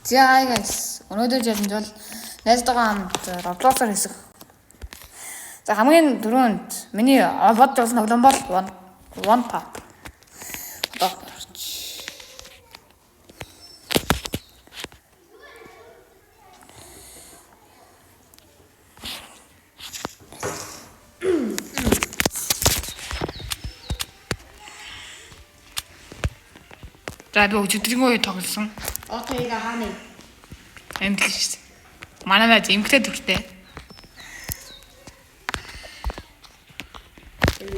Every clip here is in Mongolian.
За guys, өнөөдөр челленж бол найзтайгаа хамт Roblox-аар хийсэх. За хамгийн түрүүнд миний бод болсон тоглоом бол One Pop. За би өчигдрийн үе тоглосон. Отоёга хааны. Амтлаа шүү дээ. Манай найз эмгтэй дүртэй.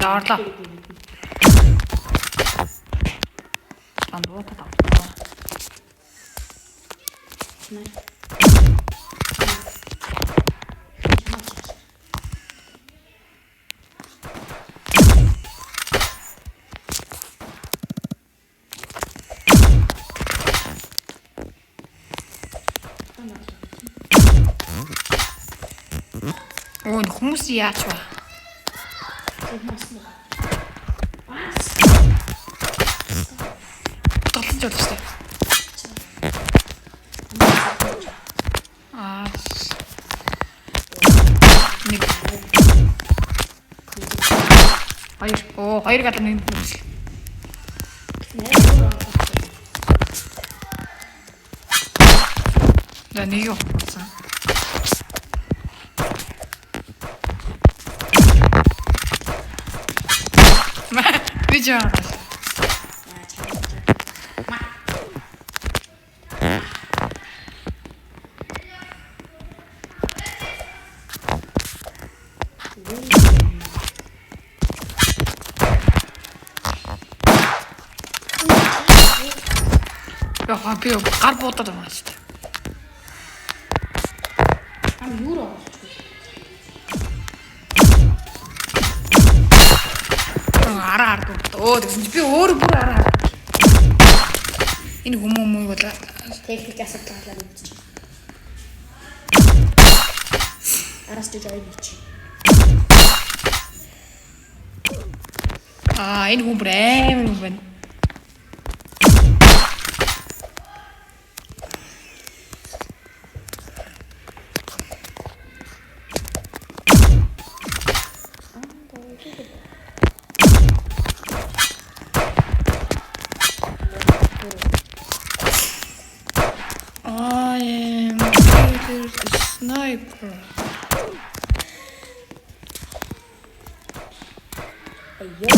Доорлоо. Андуута тавтаа. Ой, хүмүүс яач ба. Тоглож байна шүү дээ. Нэг. Хоёр гадаа нэг нүс. Да нэг юу болсон. Видео. Я би гар бодоод байна шүү дээ. Юу руу? Араа тэгсэн чи би өөр бүр араа. Энэ хүмүүс бол Техник асуудал мэдчих. Араас ч жооич. Энэ хүн бүр амар юм байна. I am the sniper. Ayyo.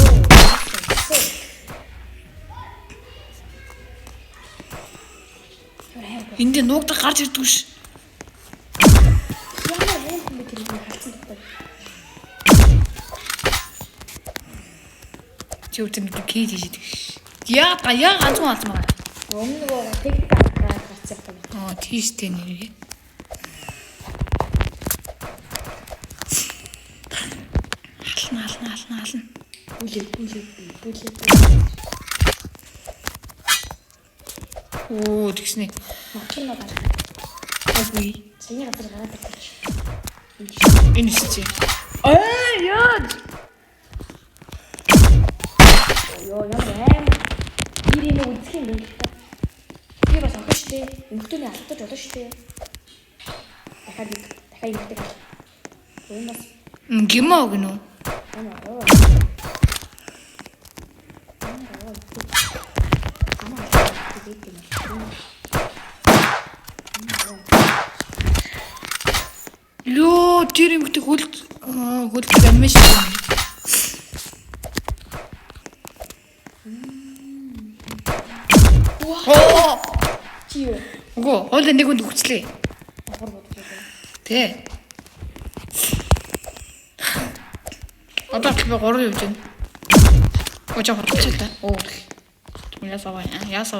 Энд нуугдах гарч ирдгүй ш. Яа юм бэ тэр хацсан гэдэг. Чи үртэн кид хийдэг ш. Яа ганцхан алсан байна. Өмнө нөгөө техник гарцсан байна. Тийштэй нэрээ. Хална. Бүлээ. Тэгснэ. Мочин наа. Ой. Саяны газар гараад ирчих. Энэ чи. Яа. Йоо яа. Ирийн нэг үзэх юм байна. Би бас авах штэ. Өмхтөний алдаж болно штэ. Дахиад ингэдэг. Энэ бас Гимаа гэнэ үү? Лөө тэр юмхтэй хөл анимашн юм. Чиё. Үгүй, хойлоо нэг хүнд өгчлээ. Тэ. Одоо би 3 явж байна. Очоо хотлоо та. Ясаа. Яаж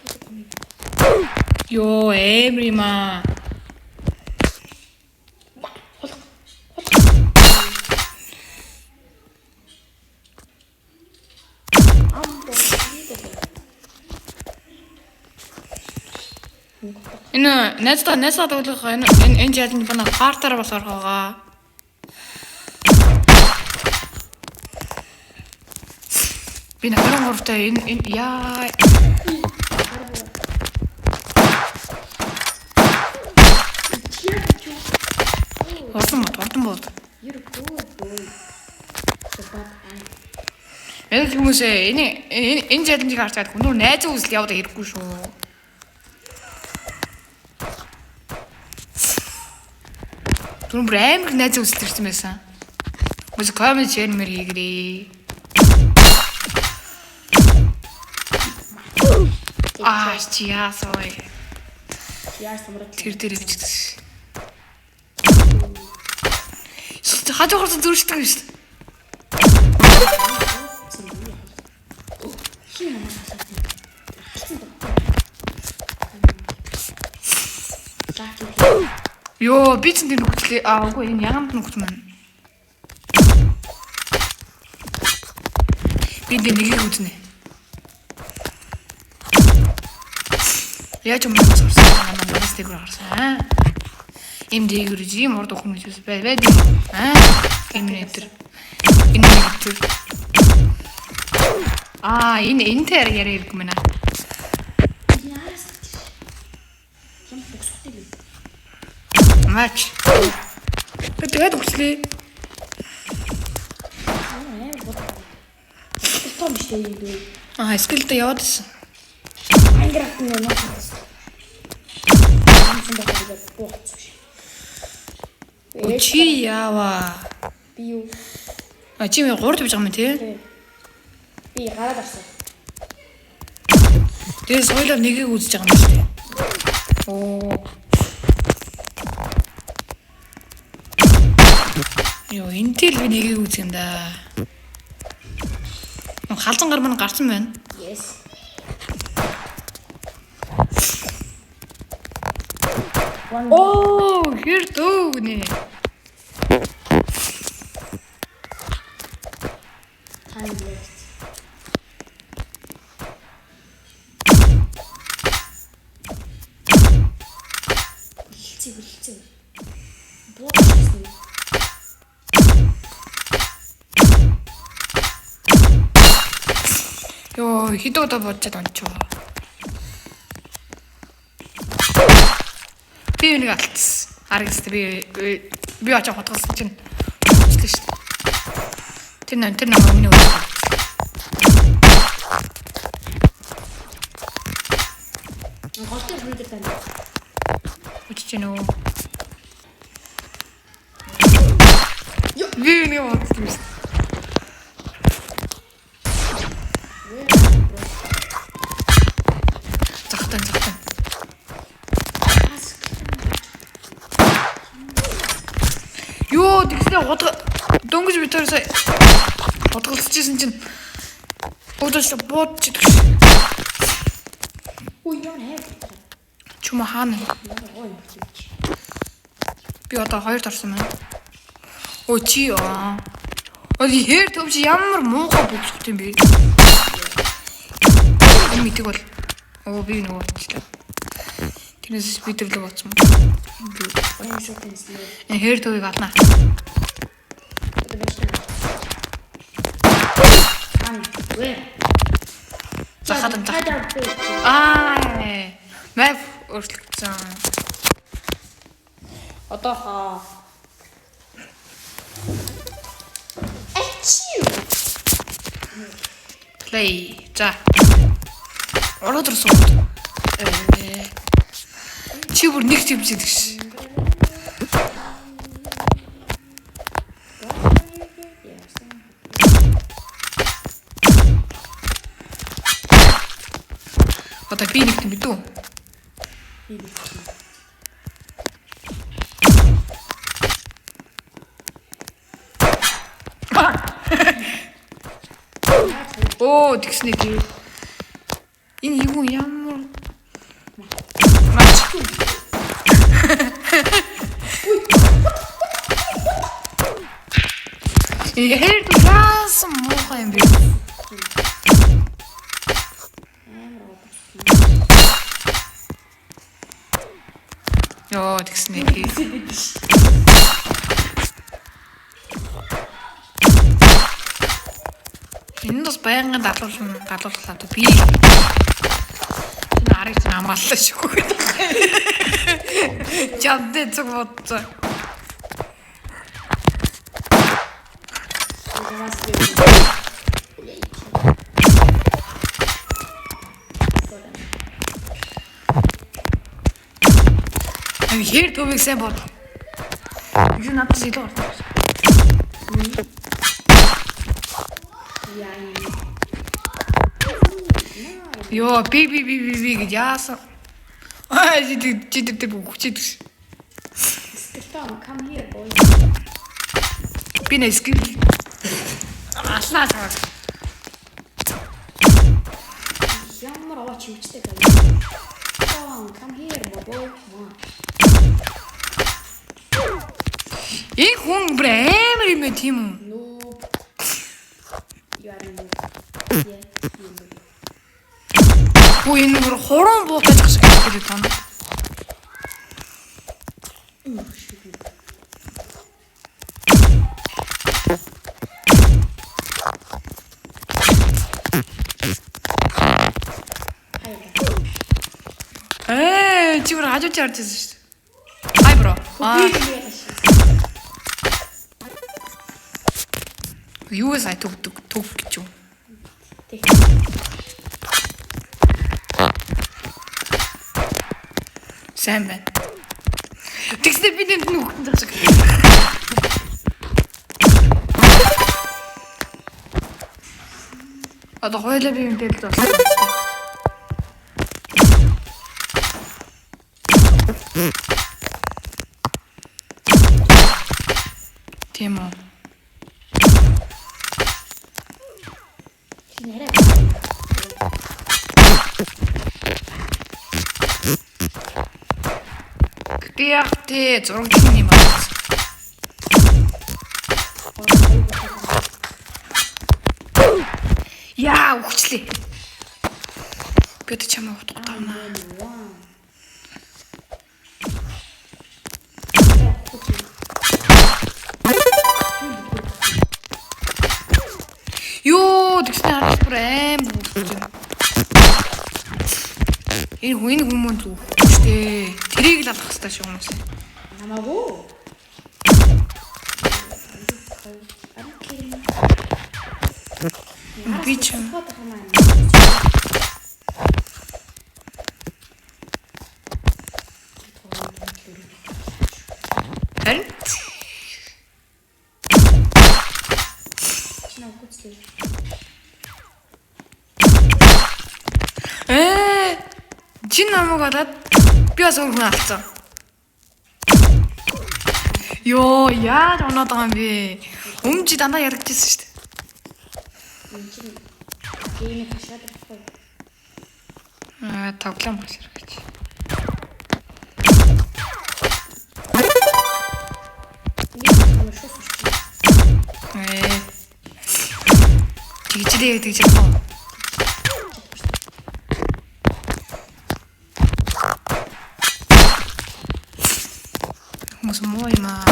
бодох юм. Йоо, эмрима. Энэ найзаа тоглох энэ челленж бана партаар бас орох байгаа. Би 23-тай энэ яа. Орсон бод. Энд хүмүүсээ энэ челленжийг харж байгаа хүн найз үзэл яваад ирэхгүй шүү. Түр бүр амар найз үзэл ирсэн байсан. Мөс коммент шеэр хийгэрээ. Чиасой. Тэр өвчтөс. Хажуугаар зүрхтэй юм шүү. Йоо, би ч тийм нүхтлээ. Үгүй энэ ягамд нүхт маань. Би нэгийг үзнэ. Яаж юм бэ? Намаас тэгэр харсан. Им дээгэр жим орд охин гэж байд юм. Энэ тэр яриаг юм байна. Матч. Тэгээд үслээ. Том штэ юм. Скилдээ яваад байсан. Майнкрафт нь нөө. Чи яава. Би юу? Чи минь 3 тавьж байгаа юм тий? Би гараад авсан. Тэгээд соёлоор нэгийг үзэж байгаа юм шүү дээ. Йоо, энтэл би нэгийг үзэх юм да. Халзан гар маань гарсан байна. Yes. Хэр дүүгнэ. Хилцээ. Боочсон. Йоо, хидoo да бодчиход ончоо. Би нэг алдсан. Аргас би очоо хотголсон чинь болчихлоо шүү дээ. Тэр нам өмнө үү. Голтой хүрээд байна. Үчиж нөө. Би нэг бодсон шүү. Захтан. Йоо, тэгснэ дөнгөж би тэр сая бодголцчихсэн чинь өдөөс бодчих. Ой, яа нэ. Чума хаана? Би одоо 2 орсон байна. Чи хэр төвч ямар муухай бүгсгт юм бэ? Энэ митиг бол би нэг бодлоо. Тэрнээс би төрлөө бодсон. Энэ хэр төвийг ална. Захадан. Мэв өөрчлөгдсөн. Одоо play. За. Ороод ирсэн. Чи бүр нэг төвч идэх ш. Одоо би нэг юм бidүү. Тэгснэ тий. Энэ юу ямар мач. Хэр тулаас муухай юм бэ? Йоо, тэгснэ тий. Энэ бас байнгын галууллаа би. Энэ арыг амааллаа шүү. Жамдээ зүг бодцоо. Хэр төвийг сайн бод. Юу надад илүү ордог. Йоо, би гэж яасан. Жиддэг хүчээдэг. Стефан, come here, boy. Би нэ скил. Аслаа цаа. Ямар аваач хүчтэй байна. Come here, boy. Энэ хүн брээмэр юм тийм үү? No. You are no. Yeah. Хөө энэ бүр хуран буутаж гэх шиг хэлээд байна. Чи бүр хажууд чарчсан шүү дээ. Хай бро. Юу эсай төг гэж юу? Сайн байна. Тэгснэ би тэнд нүхтэн засаг. Одоо хойлоо би юмтэй л дуусах. Тийм үү. Тэ зурагч юм байна. Яа, өгчлээ. Би тэ чамаа утгаана. Ёо, тэгснэ харах бүр аим бүгд. Энэ хүмүүс зүгтэй. Тэрийг л алах хэрэгтэй шүү хүмүүс. Намаагүй. Би ч харин чин намайг гадаад би бас өөр хүн алдсан. Йоо, яаж оноод байгаа юм бэ? Өмнө чи дандаа яригдчихсэн шүү дээ. Гейм хашаад байхгүй. Тоглоом хашаар гэж. Тэгж яах вэ? Муу юм аа.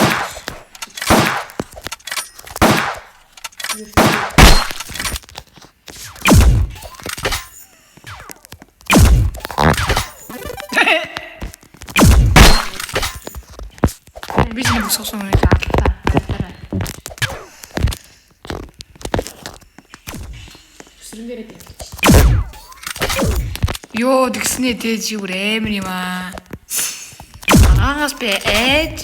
Би ч нэг суусан юм аа. Ёо, тэгснэ дэж юу амар юм аа. Аас би ээж.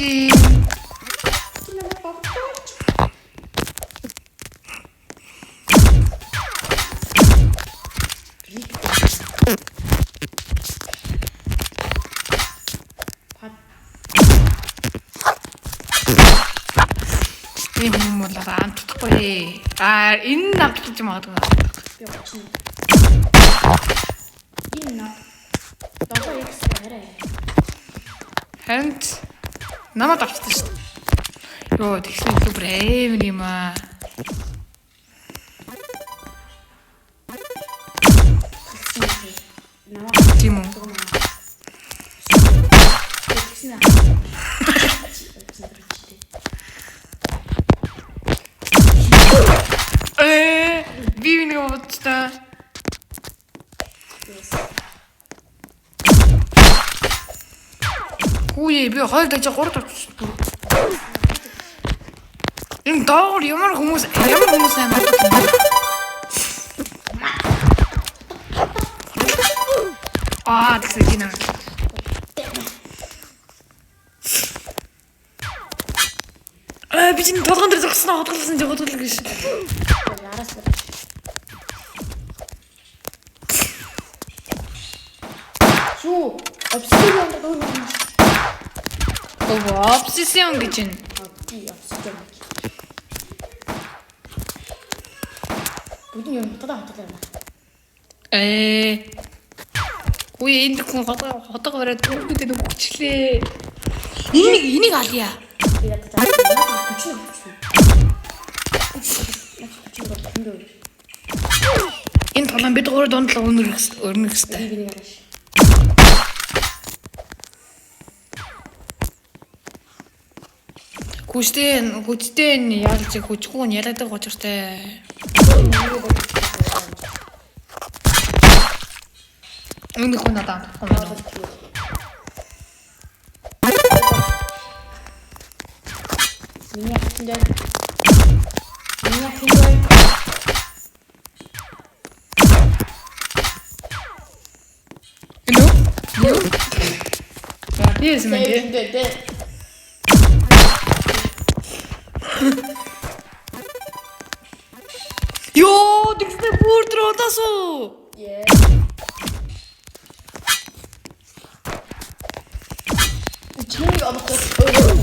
Энэ хүмүүс л амтдаггүй. Энэ амтдаж магадгүй. Би очно. Энэ доо экстра арай. Харин намайг авчихсан шүү дээ. Йоо, тэгсэн илүү брэм юм аа. Тийм үү? Би би 2 дэж 3 тавьчих. Энэ доогор ямар хүмүүс амар. тэгсэн гинэ. Би чинь толгойн дээр зогсноо хотголсон жоо хөдөлгөө гэж. Араас бодож. Шүү, обсидиан гэдэг юм. Obsession гэж юм. Обсидиан. Бүгд юм хатаа байна. Үгүй энэ хүн хотог бараад бүгдээ нүгчлээ. Энийг алъя. Би ядаж байгаа. Энэ толон бид гурав донд л өрнөх хэвээр. Би нэг араш. Хүчтэй энэ яаж чи хүчгүй нь ялаадаг гоочртай. Энийг хүн надад амтахгүй байна. Меня хинжээ. Yes, man. Yo, dikte pur trodasoo. Yeah. Чийг амттай өөрөө.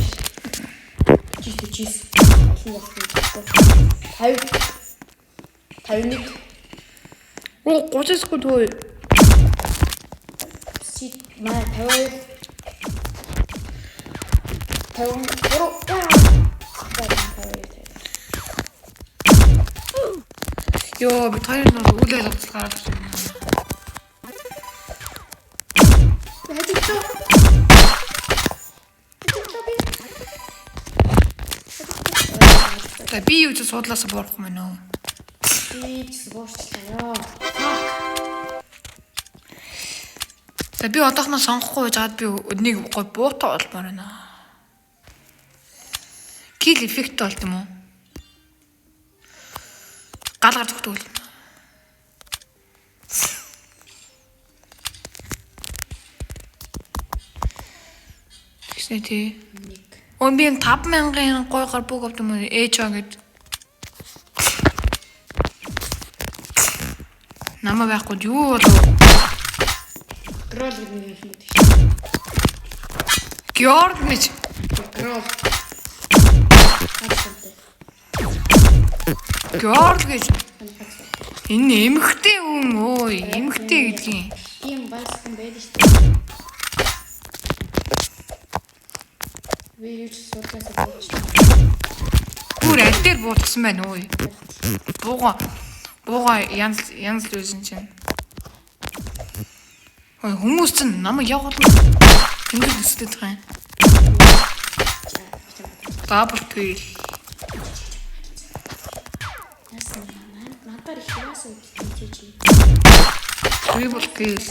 Чис. 51. Оо 30 секунд хөөе. Сит маа 53. Йоо, би тайрны үлээл уцалгаар авчихсан. Би юу ч судлаасаа борох юм нөө. Би ч суурчлаа. Би одоохноо сонгохгүй жаад би нэг гой буутай болмоор байна. Kill effect болт юм уу? Гал гарч өгдөг л. Тэгсэн тий. Он би 5,000-ын гой гар бүгд авт юм уу? Ээчаа гэд. Намаа байхгүй юу болов? Грол гэдэг юм шиг. Георг мэч. Грол. Георг гэж. Энэ эмхтэй хүн өө, эмхтэй гэдгийг. Тийм байсан байл шүү дээ. Би юу ч судлаасаа болж. Бүр аль дээр буудсан байна өө. Бууга янз л байсан чинь. Ой хүмүүс чинь намайг явуулна. Тэнгэр дэстэй байгаа юм. Дабл kill. Надаар их яасан үгүй чи. Triple kill.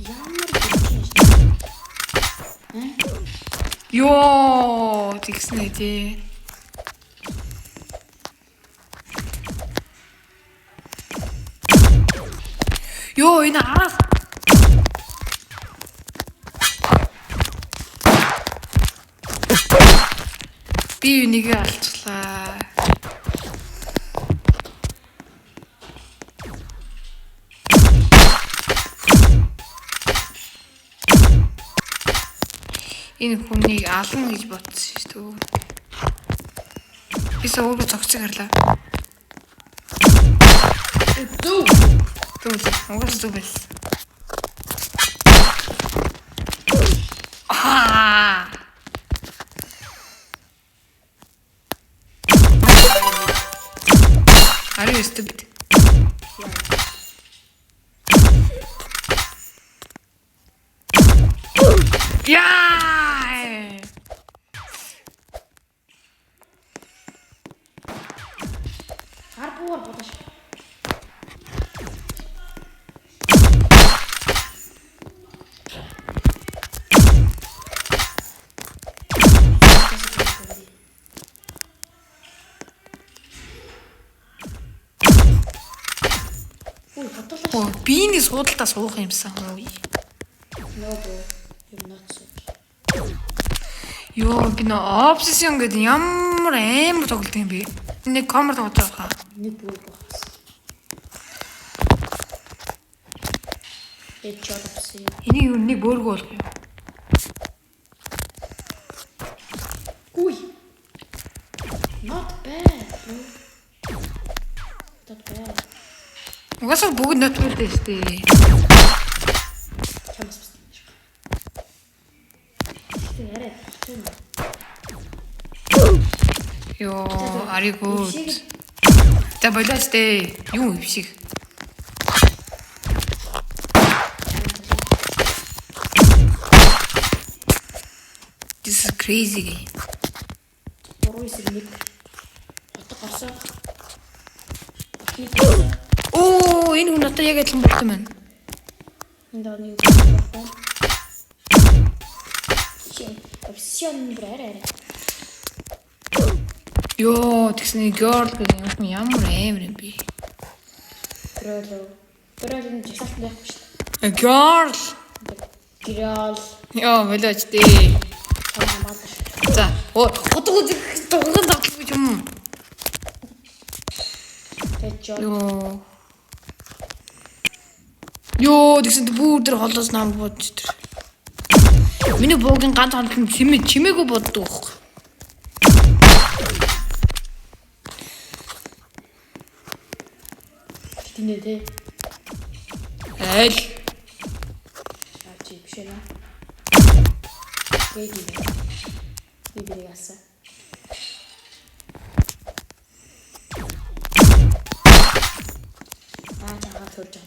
Ямар гэж. Йоо, тэгснэ тий. Йоо, энэ араас. Би нэг алцлаа. Энэ хүнийг ална гэж бодсон шүү дээ. Бисаа өөрөө цогцыг харлаа. Зүг. Угаас зүг байсан. Are you stupid? Yeah! Гар буугаар бодож. биений суудалтаа суух юмсан. No bro. You're not so. Ёо би нөө obsession гэдэг ямар амар тоглолт юм бэ? Нэг камер тоглож байгаа. Нэг бүр багс. Headshot авсан. Энийг юу нэг бөөргөө болох юм. Уй. Not bad. Bro. Not bad. Угаасаа бүгд нотболтой шүү дээ. Чамс басна. Тэрэ. Ёо, ари гоо. Та болооч дээ. Юу ившиг. This is crazy game. Буруу эсрэг нэг. Хотод гарсан. Оо, энэ хүн надад яг адилхан болсон байна. Энд нэг болсон. Опшн браарэ. Ёо, тэгсний girl гэх юм ямар амар юм бэ? Броо энэ жигсаалтан байхгүй шүү дээ. Girl. Гэрэл. Ёо, болооч дээ. Хамаагүй. За, хотгоо дуган тоглох юм. Headshot. Ёо, тэгсэн бүр тэр холоос намайг бодож тэр. Миний буугийн ганц хоног нь чимээгүй боддог байхгүй. Тинэ тэ. Айл. Чи биш ээ. Гээги. Бибиг асан. Таа төрж байна.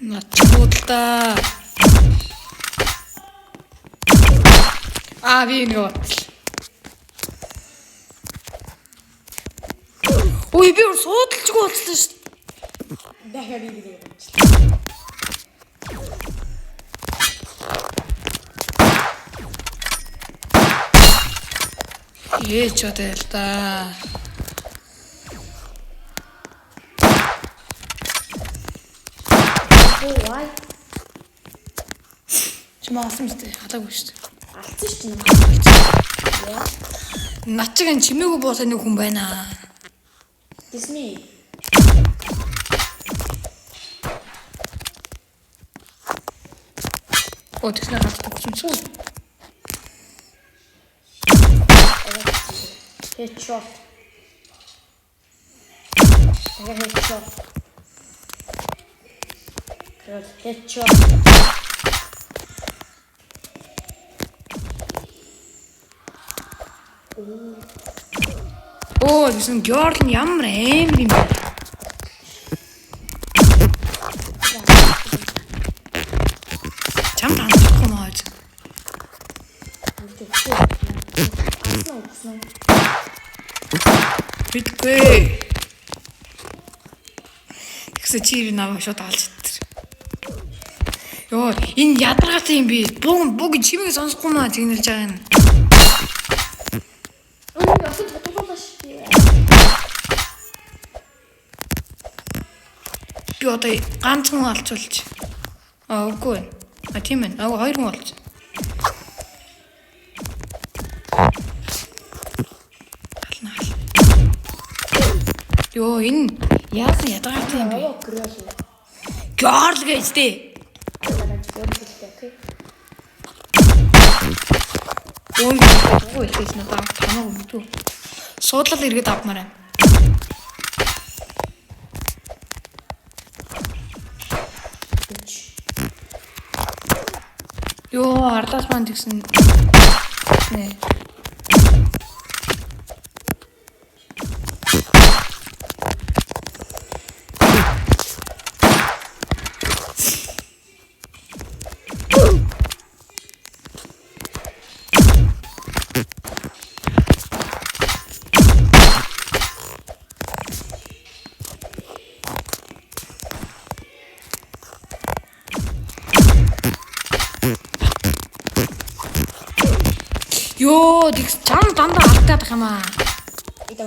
Начбуудаа. Би нэг. Ой, би суудалчгүй болчихсон шүү дээ. Дахиад бибиг. Ч одоо л да. Why? Чимаасан шүү дээ. Халаагүй шүү дээ. Алдсан шүү дээ. Над чиг энэ чимээгүй босоо нэг хүн байна. Disney. Оо, тэгснэ хатдаг юм шүү. Headshot. Headshot. Headshot. Оо, тэгсэн girl нь ямар амар юм бэ? Чам хандахгүй маа. Битгүй. Тэгсэн чи намайг шууд алж идтэр. Йоо, энэ ядаргаатай юм би. Буг чимээг сонсохгүй маа тэгнэлж байгаа юм. Би одоо ганц хүн алцуулж. Үгүй байна. Тийм ээ. Хоёр хүн алж. Йоо, энэ яасан ядаргаатай юм бэ? Girl гэж дээ. Ой, хэлж надад тамаа өгдөө. Суудлал иргэд авмаар байна. Йоо, ардаас манд гэсэн. Нэ. алдаад юм аа. Идэ.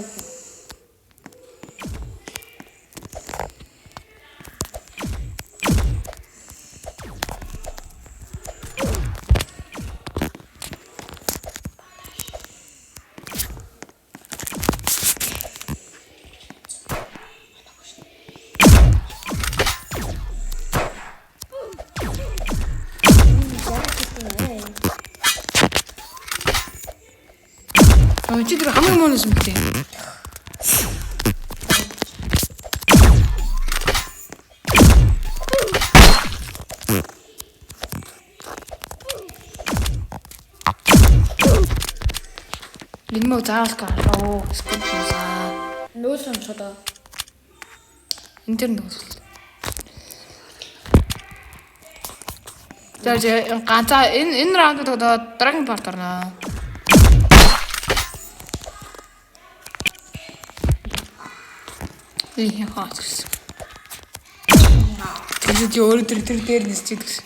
Чи тэр хамгийн муу юм бэ? Энэ муу заалка. Оо, скипнусаа. Нөөс онцгоо. Энэ тэр нөөс. За ганцаа энэ раунд одоо Dragon Ball орно. Яа. Тэгээд өөр тэр дээр нисч идэх.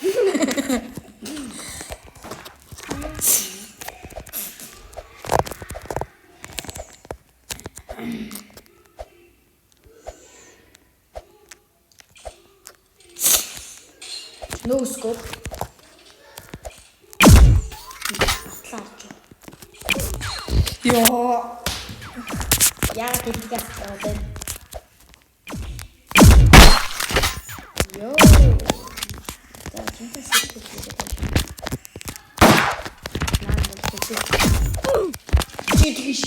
No scope. Атлаарч. Йоо. Яа гэдэгээс одоо. Йоо. За чинтэн сэтгэж байгаа. Чи тэгш.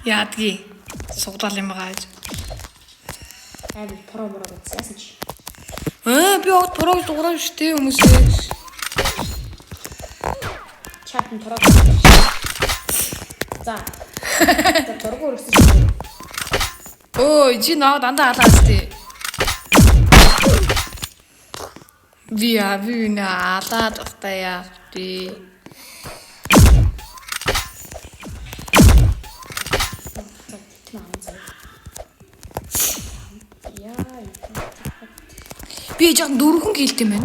Яадги. Сугдаал юм байгаа гэж. Амар промороо гэсэн чи. Би огт порог дуурай штэ хүмүүсээ. Чатн порог. За. За торгоо өргөсөн шүү. Ой, чи наа дандаа алаастай. Би на алаад таяа тий. Би жаа дөрвөн гэлтэй мэн.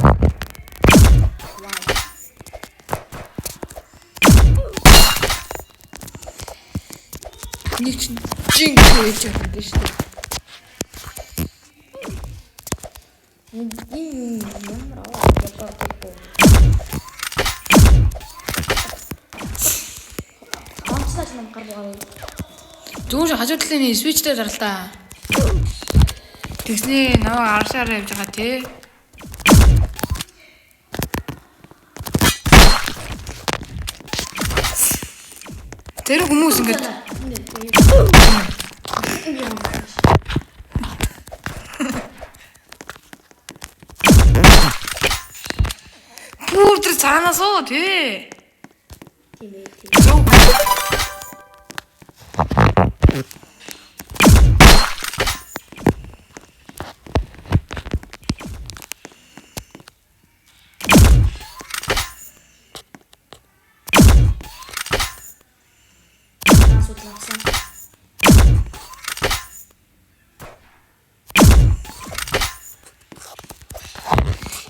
Нэг чинь жинк хийж байгаа шүү дээ. Ямар аа. Амцлаач нам гаргав. Зүгээр хажуу талын свичтэй зарлаа. Тэгснээ наваа аршаар явж байгаа тий. Тэр хүмүүс ингэж бүр тэр цаанаас уу тий. Зөө.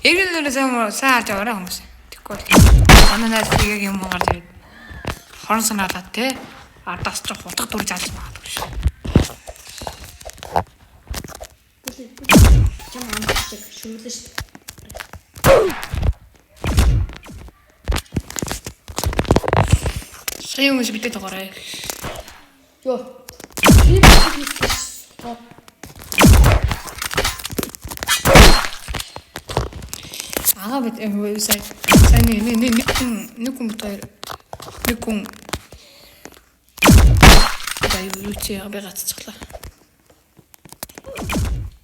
Эргэлнээс саарж аваарай хүмүүс. Тэггүй л. Манайнаас яг юм гарч ирээд хорон санаалаад те. Ардаас ч хутга дүр залж магадгүй шүү. Чам амтчих шүмлээ шүү. Сая хүмүүс битээ тагаарай. Йоо. Ага бит сая нэг хүн битээ нэг хүн юу чи яг гацчихлаа.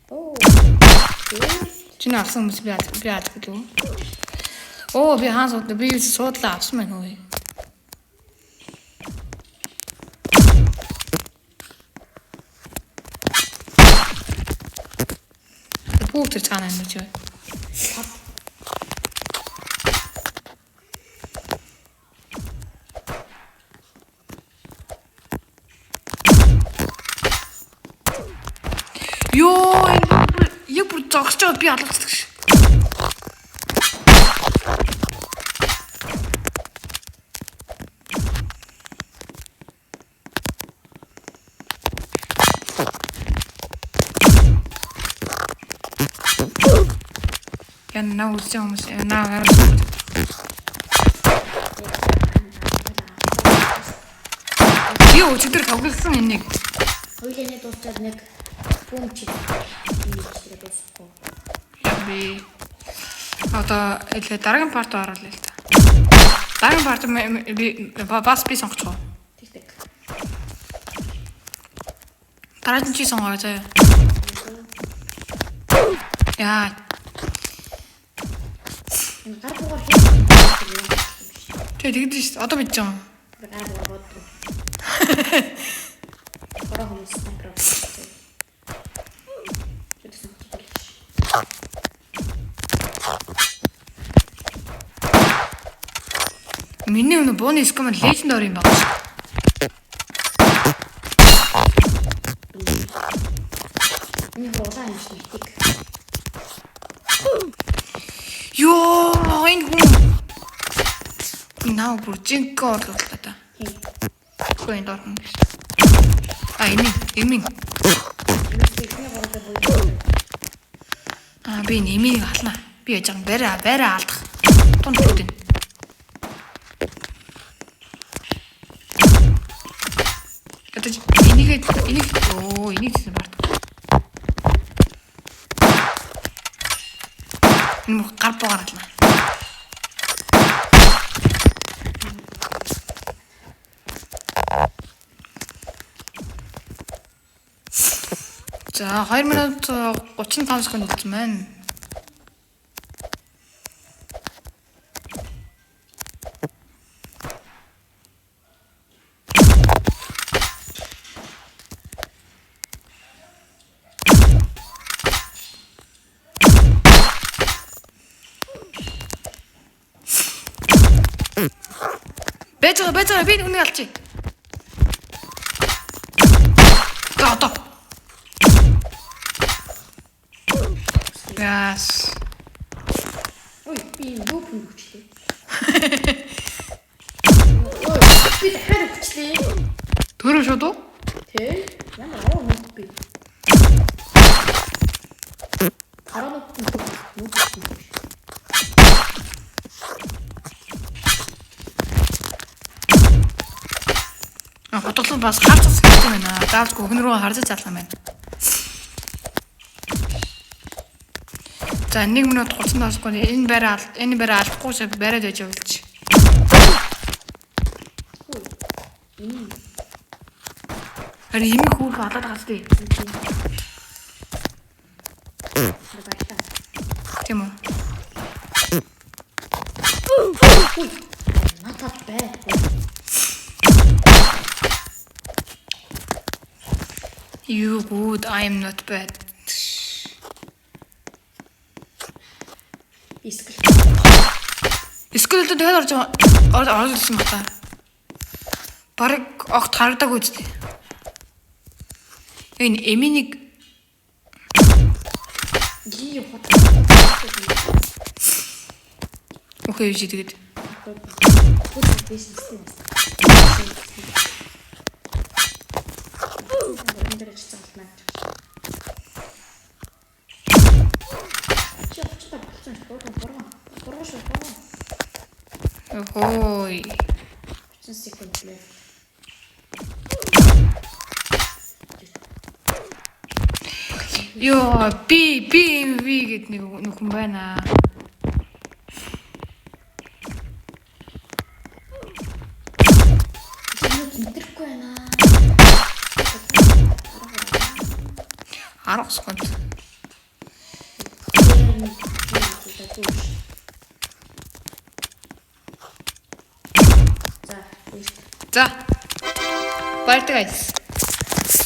Оо. Чиний авсан хүмүүс би гэлөө. Оо би хаан сууд би суудлаа авсан байна уу? Бүгд цаана юм чи. Ёо, яг бүр зогсож байгаа би алгацдаг ш. Яна наа үзсэн хүмүүс наа гараад. Юу ч өдөр тоглосон энийг. Хоёулаа дуусаад нэг бүүм чи хийчихлээ байсан. Би одоо илүү дараагийн парт оруулаа л та. Дараагийн парт би бас би сонгоч гоо. Тэг. Дараагийн чи сонгоо заяа. Яа. Энэ гар бугаар хийх. Тэгдэж шүү. Одоо бич юм. Гар бугаар бод. Ороо хүмүүс снайпер. Миний өнө бооны скам легендар юм байна. Энэ боолаа юм шиг тийг. Ёо, энэ хүн. Наа бүржинко орлууллаа та. Хөөе энэ дорн. Эмин. Би нэмийг хална. Би яж байгаа барай алдах. Тун бүгд. Энийг тийм байна. Энэ гар богаарлаа. За 2 минут 35 секунд болсон байна. Бэжээ би үнийг алчи. Тото. Яс. Ой, би луп хүчлээ. Ой, би дахиад хүчлээ. Төрөө шууд уу? Тэ? Ямар аа нүд би. Хараад нүд. Хотолон бас харцсан хэрэгтэй байна. Даавч гүгэн рүү харж залах юм байна. За 1 минут 35 секунд энэ байраа алдахгүй шээ бариад байж явуулчих. Ари юм хөөх алаад байгаа зү. Тийм үү? Натад бай. You good, I'm not bad. Скул тэгээд орж байна. Бараг огт харагдаагүй үстэй. Энэ эминийг Гии хот. Окей үгүй тэгээд. Хот бизнес. Ой. 10 секунд left. Ёо, би гэд нэг хүн байна. Интерхгүй байна. 10 секунд. За. Баярлалаа guys.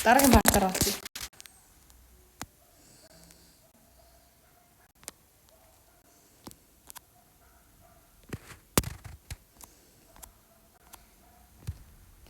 Дараагийн партаар олъё.